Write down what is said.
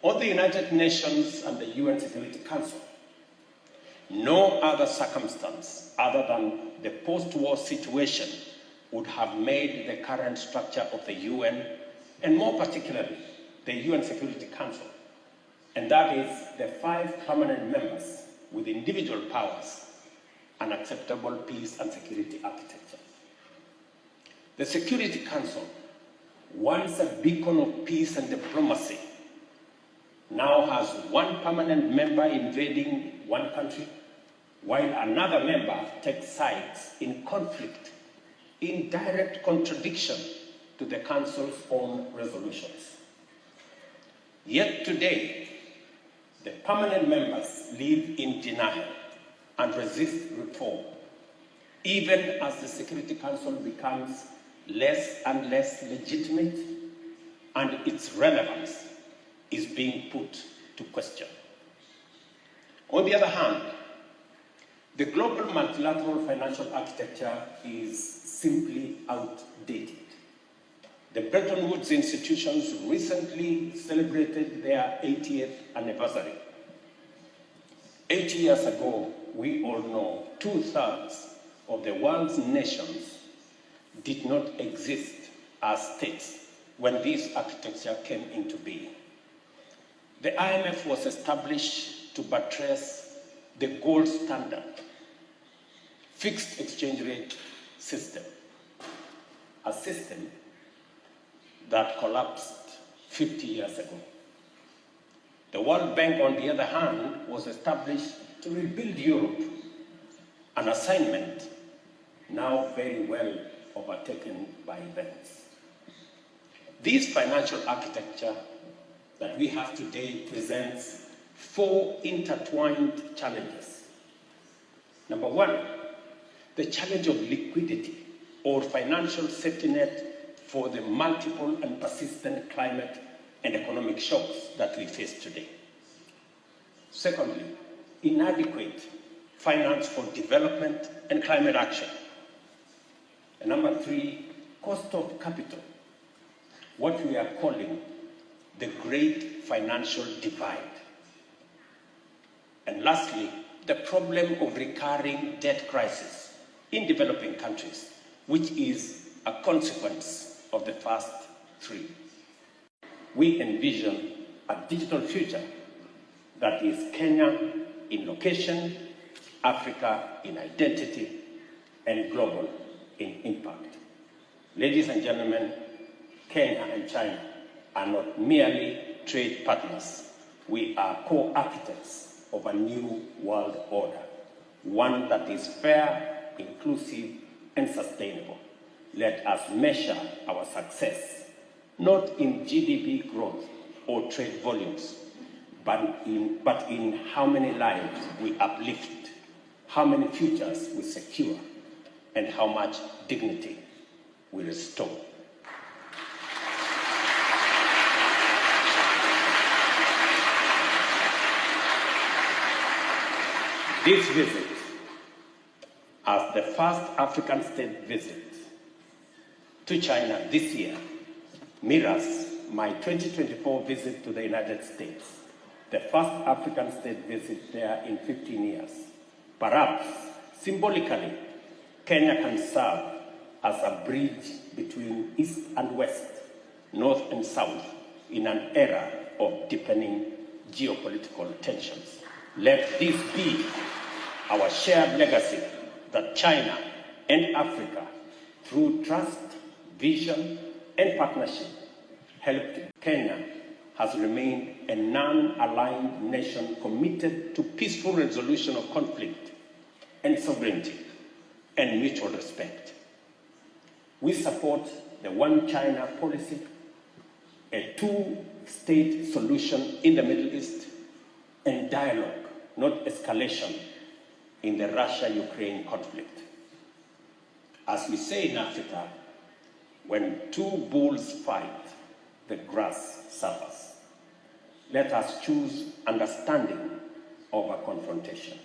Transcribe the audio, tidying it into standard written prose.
or the United Nations and the UN Security Council. No other circumstance other than the post-war situation would have made the current structure of the UN, and more particularly, the UN Security Council, and that is the 5 permanent members with individual powers, an acceptable peace and security architecture. The Security Council, once a beacon of peace and diplomacy, now has 1 permanent member invading one country, while another member takes sides in conflict, in direct contradiction to the Council's own resolutions. Yet today, the permanent members live in denial and resist reform, even as the Security Council becomes less and less legitimate and its relevance is being put to question. On the other hand, the global multilateral financial architecture is simply outdated. The Bretton Woods institutions recently celebrated their 80th anniversary. 80 years ago, we all know 2/3 of the world's nations did not exist as states when this architecture came into being. The IMF was established to buttress the gold standard, fixed exchange rate system, a system that collapsed 50 years ago. The World Bank, on the other hand, was established to rebuild Europe, an assignment now very well overtaken by events. This financial architecture that we have today presents 4 intertwined challenges. Number 1, the challenge of liquidity or financial safety net for the multiple and persistent climate and economic shocks that we face today. Secondly, inadequate finance for development and climate action. And number 3, cost of capital, what we are calling the great financial divide. And lastly, the problem of recurring debt crisis in developing countries, which is a consequence of the first 3. We envision a digital future that is Kenya in location, Africa in identity, and global in impact. Ladies and gentlemen, Kenya and China are not merely trade partners. We are co-architects of a new world order, one that is fair, inclusive, and sustainable. Let us measure our success, not in GDP growth or trade volumes, but in how many lives we uplift, how many futures we secure, and how much dignity we restore. This visit, as the first African state visit to China this year, mirrors my 2024 visit to the United States, the first African state visit there in 15 years. Perhaps, symbolically, Kenya can serve as a bridge between East and West, North and South, in an era of deepening geopolitical tensions. Let this be our shared legacy that China and Africa, through trust, vision, and partnership, helped. Kenya has remained a non-aligned nation committed to peaceful resolution of conflict and sovereignty and mutual respect. We support the One China policy, a 2-state solution in the Middle East, and dialogue, not escalation, in the Russia-Ukraine conflict. As we say in Africa, when 2 bulls fight, the grass suffers. Let us choose understanding over confrontation.